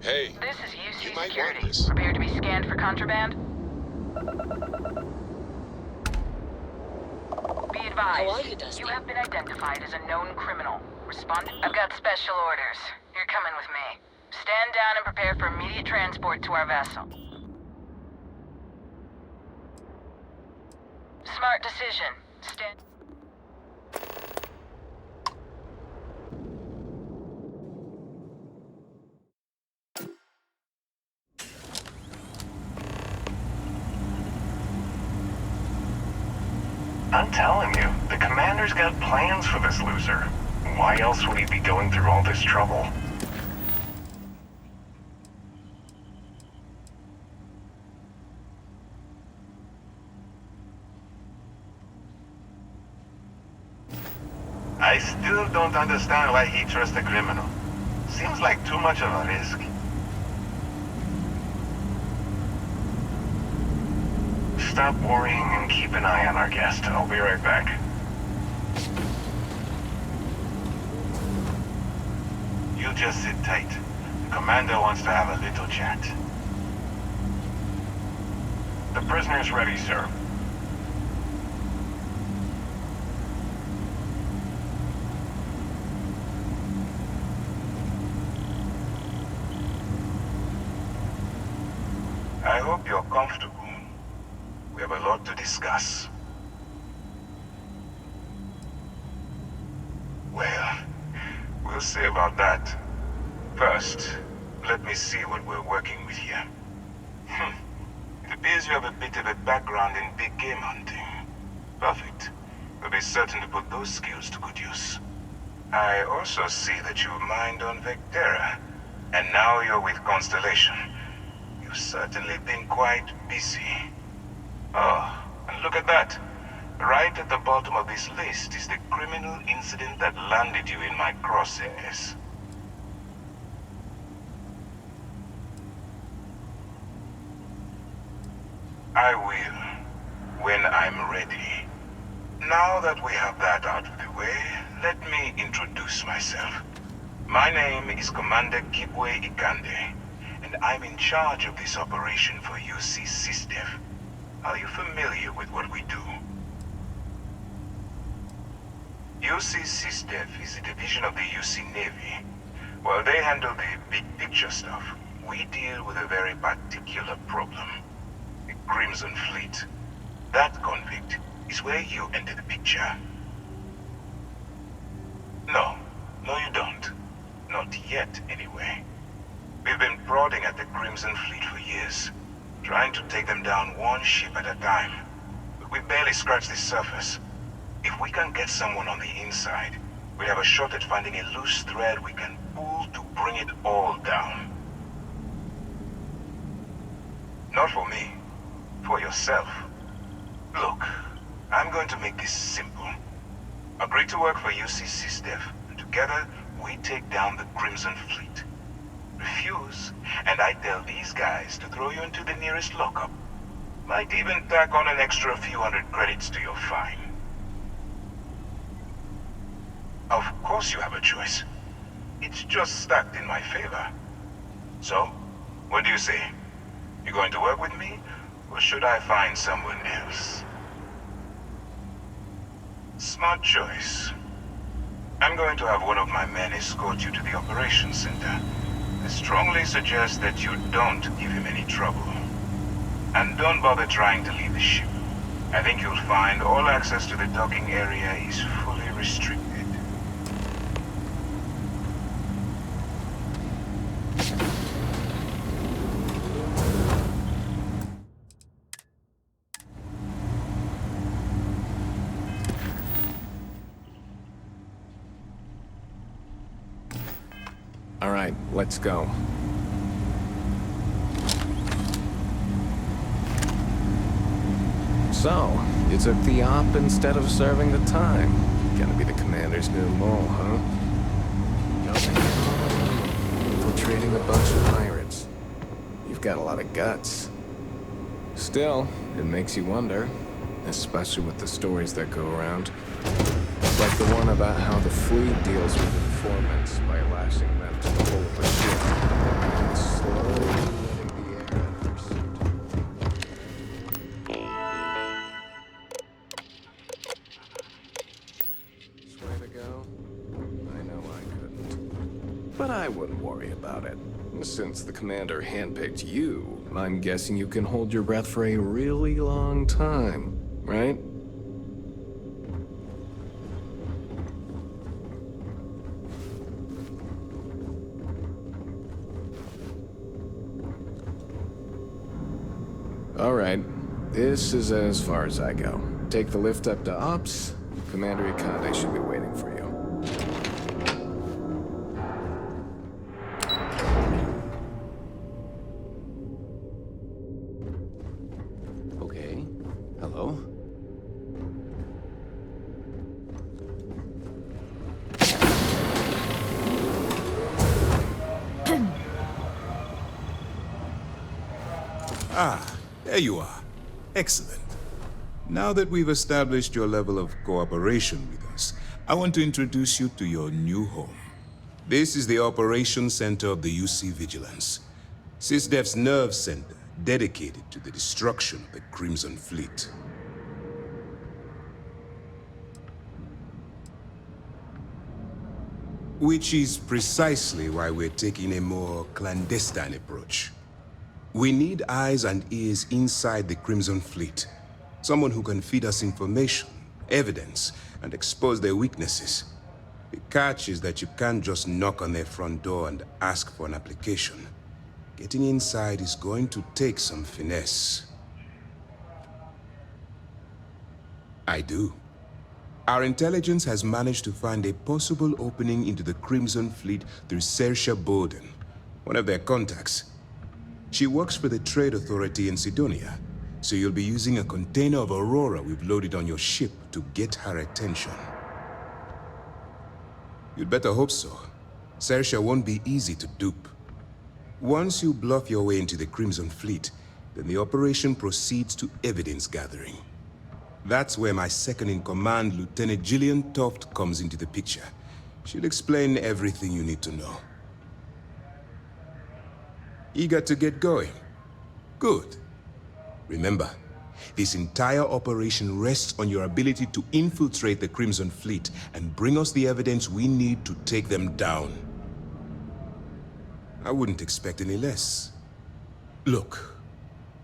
Hey, This is UC you might Security. want this. Prepare to be scanned for contraband. Be advised. How are you, Dusty? You have been identified as a known criminal. Respond. I've got special orders. You're coming with me. Stand down and prepare for immediate transport to our vessel. Smart decision. Stand. I'm telling you, the commander's got plans for this loser. Why else would he be going through all this trouble? I still don't understand why he trusts a criminal. Seems like too much of a risk. Stop worrying and keep an eye on our guest. I'll be right back. You just sit tight. The commander wants to have a little chat. The prisoner's ready, sir. I hope you're comfortable. We have a lot to discuss. Well, we'll see about that. First, let me see what we're working with here. It appears you have a bit of a background in big game hunting. Perfect. We'll be certain to put those skills to good use. I also see that you mined on Vectera, and now you're with Constellation. You've certainly been quite busy. Oh, and look at that. Right at the bottom of this list is the criminal incident that landed you in my crosshairs. I will, when I'm ready. Now that we have that out of the way, let me introduce myself. My name is Commander Kibwe Ikande, and I'm in charge of this operation for UC SysDef. Are you familiar with what we do? UC SysDef is a division of the UC Navy. While they handle the big picture stuff, we deal with a very particular problem. The Crimson Fleet. That convict is where you enter the picture. No, you don't. Not yet, anyway. We've been prodding at the Crimson Fleet for years, trying to take them down one ship at a time. But we barely scratched the surface. If we can get someone on the inside, we have a shot at finding a loose thread we can pull to bring it all down. Not for me. For yourself. Look, I'm going to make this simple. Agree to work for UC SysDef, and together we take down the Crimson Fleet. Refuse, and I tell these guys to throw you into the nearest lockup. Might even tack on an extra few hundred credits to your fine. Of course you have a choice. It's just stacked in my favor. So, what do you say? You going to work with me, or should I find someone else? Smart choice. I'm going to have one of my men escort you to the operations center. I strongly suggest that you don't give him any trouble. And don't bother trying to leave the ship. I think you'll find all access to the docking area is fully restricted. All right, let's go. So, you took the op instead of serving the time. Gonna be the commander's new mole, huh? Infiltrating a bunch of pirates. You've got a lot of guts. Still, it makes you wonder, especially with the stories that go around. Like the one about how the fleet deals with informants by lashing them to the hull of a ship and Swear to go? I know I couldn't. But I wouldn't worry about it. Since the commander handpicked you, I'm guessing you can hold your breath for a really long time, right? All right, this is as far as I go. Take the lift up to Ops. Commander Ikande should be waiting for you. Okay, hello? There you are. Excellent. Now that we've established your level of cooperation with us, I want to introduce you to your new home. This is the Operations Center of the UC Vigilance, SysDef's nerve center dedicated to the destruction of the Crimson Fleet. Which is precisely why we're taking a more clandestine approach. We need eyes and ears inside the Crimson Fleet. Someone who can feed us information, evidence, and expose their weaknesses. The catch is that you can't just knock on their front door and ask for an application. Getting inside is going to take some finesse. I do. Our intelligence has managed to find a possible opening into the Crimson Fleet through Saoirse Bowden, one of their contacts. She works for the Trade Authority in Sidonia, so you'll be using a container of Aurora we've loaded on your ship to get her attention. You'd better hope so. Saoirse won't be easy to dupe. Once you bluff your way into the Crimson Fleet, then the operation proceeds to evidence gathering. That's where my second-in-command, Lieutenant Gillian Toft, comes into the picture. She'll explain everything you need to know. Eager to get going? Good. Remember, this entire operation rests on your ability to infiltrate the Crimson Fleet and bring us the evidence we need to take them down. I wouldn't expect any less. Look,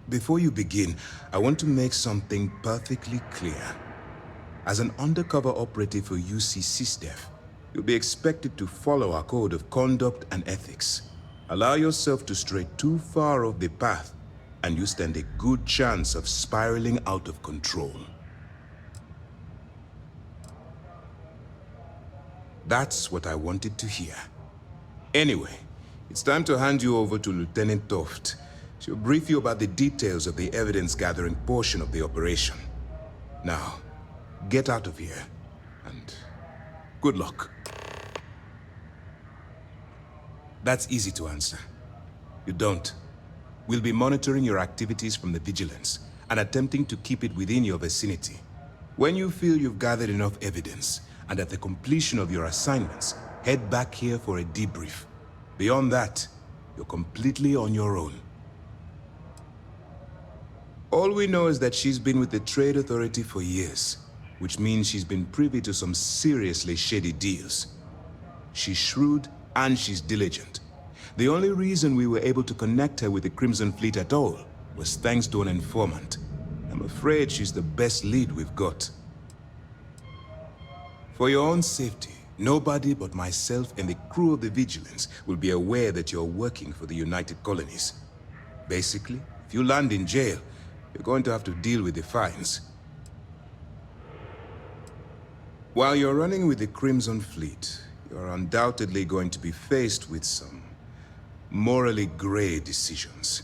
before you begin, I want to make something perfectly clear. As an undercover operative for UC SysDef, you'll be expected to follow our code of conduct and ethics. Allow yourself to stray too far off the path, and you stand a good chance of spiraling out of control. That's what I wanted to hear. Anyway, it's time to hand you over to Lieutenant Toft. She'll brief you about the details of the evidence-gathering portion of the operation. Now, get out of here, and good luck. That's easy to answer. You don't. We'll be monitoring your activities from the Vigilance and attempting to keep it within your vicinity. When you feel you've gathered enough evidence, and at the completion of your assignments, head back here for a debrief. Beyond that, you're completely on your own. All we know is that she's been with the Trade Authority for years, which means she's been privy to some seriously shady deals. She's shrewd and she's diligent. The only reason we were able to connect her with the Crimson Fleet at all was thanks to an informant. I'm afraid she's the best lead we've got. For your own safety, nobody but myself and the crew of the Vigilance will be aware that you're working for the United Colonies. Basically, if you land in jail, you're going to have to deal with the fines. While you're running with the Crimson Fleet, you're undoubtedly going to be faced with some morally gray decisions.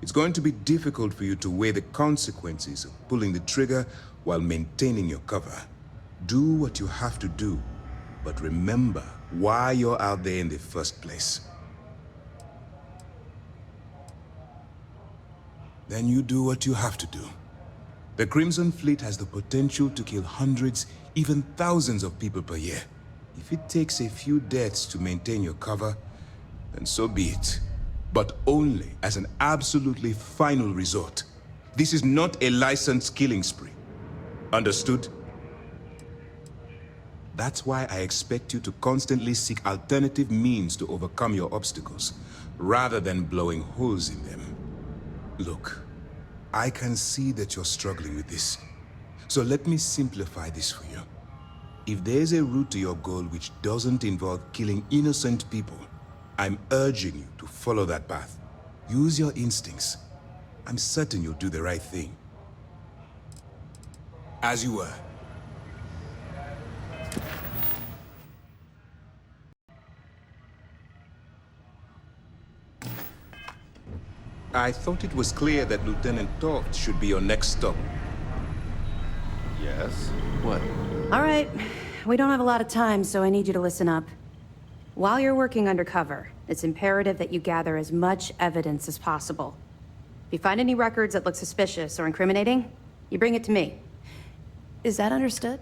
It's going to be difficult for you to weigh the consequences of pulling the trigger while maintaining your cover. Do what you have to do, but remember why you're out there in the first place. Then you do what you have to do. The Crimson Fleet has the potential to kill hundreds, even thousands of people per year. If it takes a few deaths to maintain your cover, then so be it. but only as an absolutely final resort. This is not a licensed killing spree. Understood? That's why I expect you to constantly seek alternative means to overcome your obstacles, rather than blowing holes in them. Look, I can see that you're struggling with this. So let me simplify this for you. If there's a route to your goal which doesn't involve killing innocent people, I'm urging you to follow that path. Use your instincts. I'm certain you'll do the right thing. As you were. I thought it was clear that Lieutenant Toft should be your next stop. Yes? What? All right. We don't have a lot of time, so I need you to listen up. While you're working undercover, it's imperative that you gather as much evidence as possible. If you find any records that look suspicious or incriminating, you bring it to me. Is that understood?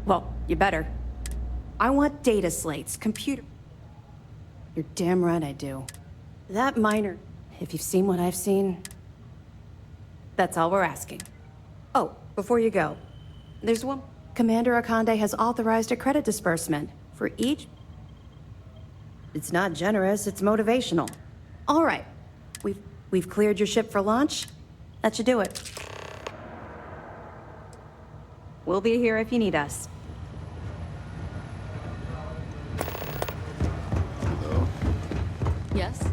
Well, you better. I want data slates, computer... You're damn right I do. That minor... If you've seen what I've seen, that's all we're asking. Oh, before you go, there's one... Commander Akande has authorized a credit disbursement for each... It's not generous, it's motivational. All right, we've cleared your ship for launch. That should do it. We'll be here if you need us. Hello? Yes?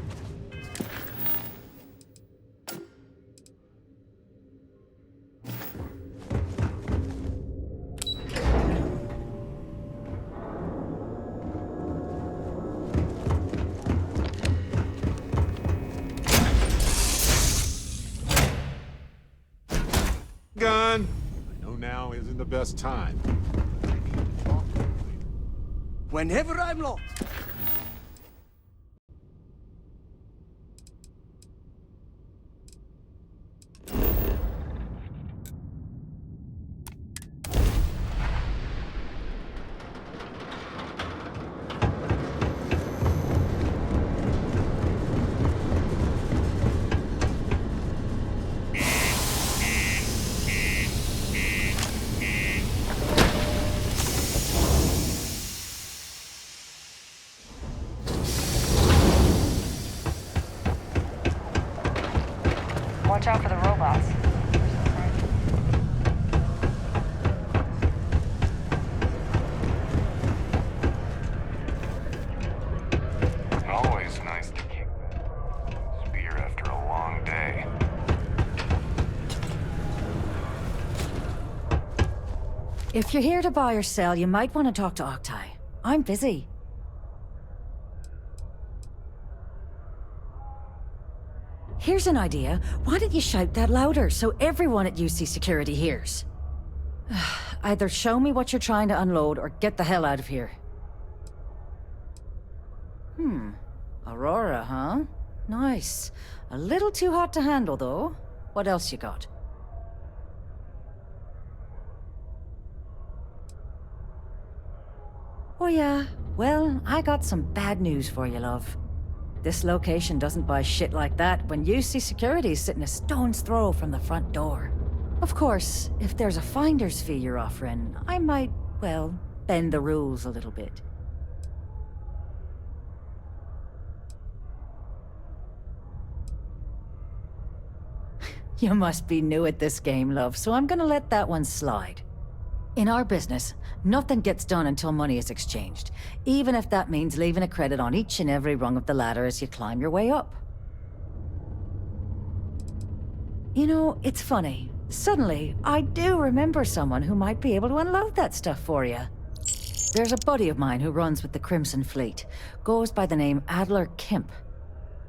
Gun! I know now isn't the best time. Whenever I'm lost. Watch out for the robots. Always nice to kick that spear after a long day. If you're here to buy or sell, you might want to talk to Octai. I'm busy. Here's an idea. Why don't you shout that louder so everyone at UC Security hears? Either show me what you're trying to unload or get the hell out of here. Aurora, huh? Nice. A little too hot to handle, though. What else you got? Oh yeah, well, I got some bad news for you, love. This location doesn't buy shit like that when UC Security's sitting a stone's throw from the front door. Of course, if there's a finder's fee you're offering, I might, well, bend the rules a little bit. You must be new at this game, love, so I'm gonna let that one slide. In our business, nothing gets done until money is exchanged, even if that means leaving a credit on each and every rung of the ladder as you climb your way up. You know, it's funny. Suddenly, I do remember someone who might be able to unload that stuff for you. There's a buddy of mine who runs with the Crimson Fleet, goes by the name Adler Kemp.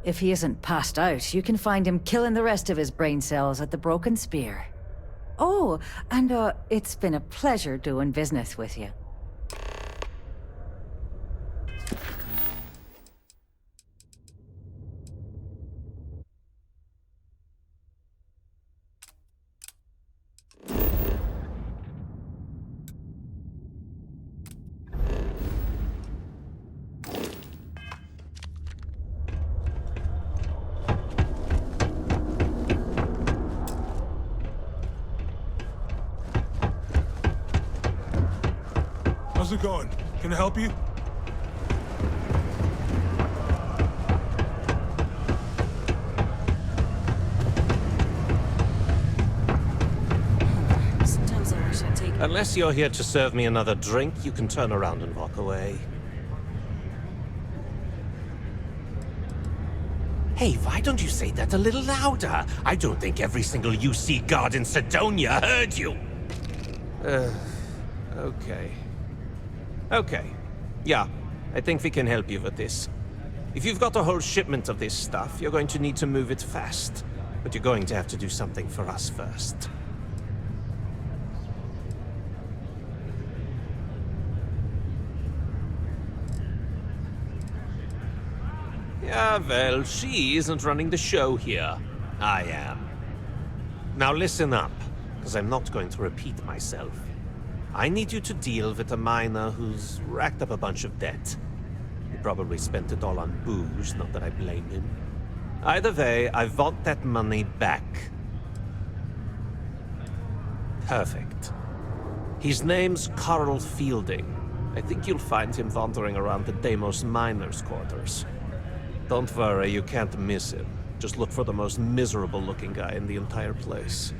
If he isn't passed out, you can find him killing the rest of his brain cells at the Broken Spear. Oh, and it's been a pleasure doing business with you. How's it going? Can I help you? Sometimes I wish I'd take... Unless you're here to serve me another drink, you can turn around and walk away. Hey, why don't you say that a little louder? I don't think every single UC guard in Sidonia heard you. Okay. Okay. Yeah, I think we can help you with this. If you've got a whole shipment of this stuff, you're going to need to move it fast. But you're going to have to do something for us first. Yeah, well, she isn't running the show here. I am. Now listen up, because I'm not going to repeat myself. I need you to deal with a miner who's racked up a bunch of debt. He probably spent it all on booze, not that I blame him. Either way, I want that money back. Perfect. His name's Karl Fielding. I think you'll find him wandering around the Deimos miners' quarters. Don't worry, you can't miss him. Just look for the most miserable-looking guy in the entire place.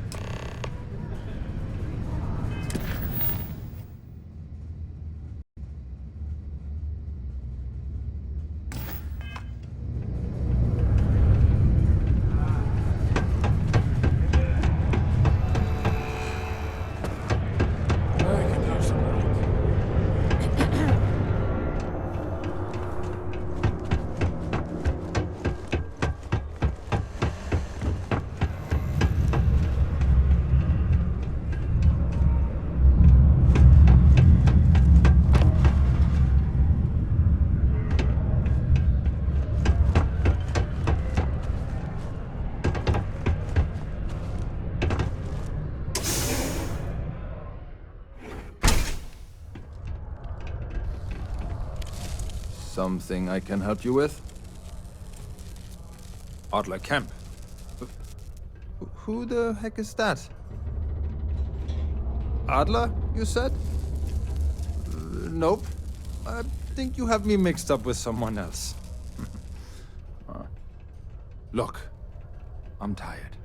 Something I can help you with? Adler Kemp. Who the heck is that? Adler, you said? Nope. I think you have me mixed up with someone else. Look, I'm tired.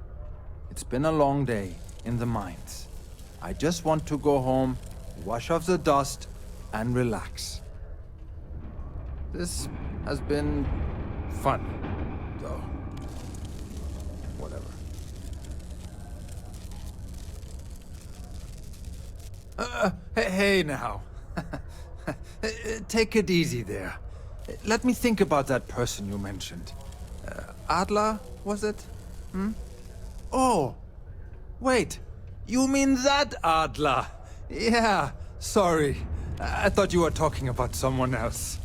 It's been a long day in the mines. I just want to go home, wash off the dust, and relax. This has been fun, though. Whatever. Hey now. Take it easy there. Let me think about that person you mentioned. Adler, was it? Oh, wait. You mean that Adler? Yeah, sorry. I thought you were talking about someone else.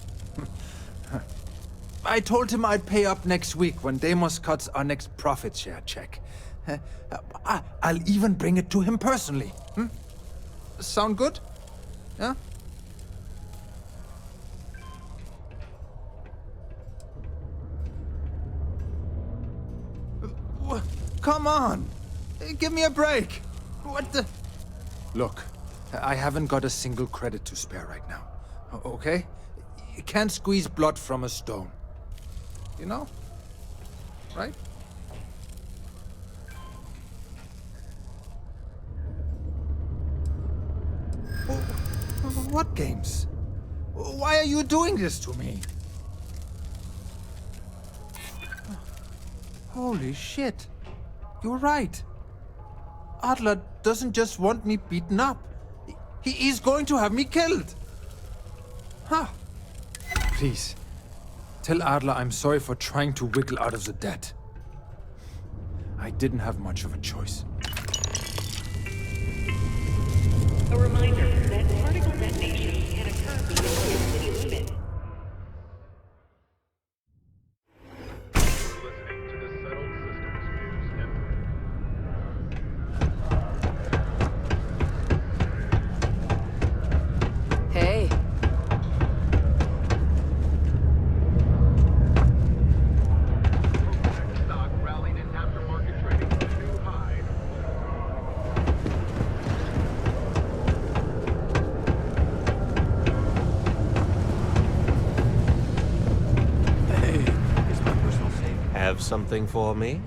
I told him I'd pay up next week when Deimos cuts our next profit share check. I'll even bring it to him personally. Sound good? Yeah? Come on! Give me a break! What the... Look, I haven't got a single credit to spare right now. Okay? You can't squeeze blood from a stone. You know? Right? What games? Why are you doing this to me? Holy shit. You're right. Adler doesn't just want me beaten up. He's going to have me killed. Huh. Please, tell Adler I'm sorry for trying to wiggle out of the debt. I didn't have much of a choice. A reminder that particle detonation can occur beyond the city limit. Hey. have something for me?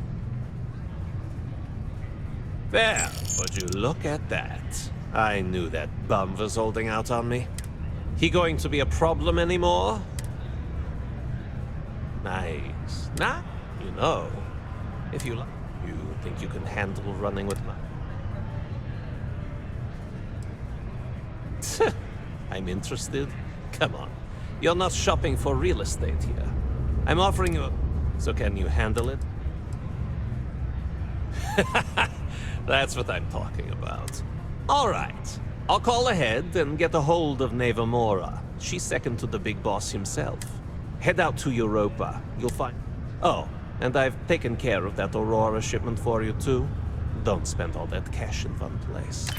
There, would you look at that? I knew that bum was holding out on me. He going to be a problem anymore? Nice. Nah, you know, if you think you can handle running with my... I'm interested? Come on. You're not shopping for real estate here. I'm offering you a... So can you handle it? That's what I'm talking about. All right. I'll call ahead and get a hold of Neva Mora. She's second to the big boss himself. Head out to Europa. You'll find... Oh, and I've taken care of that Aurora shipment for you too. Don't spend all that cash in one place.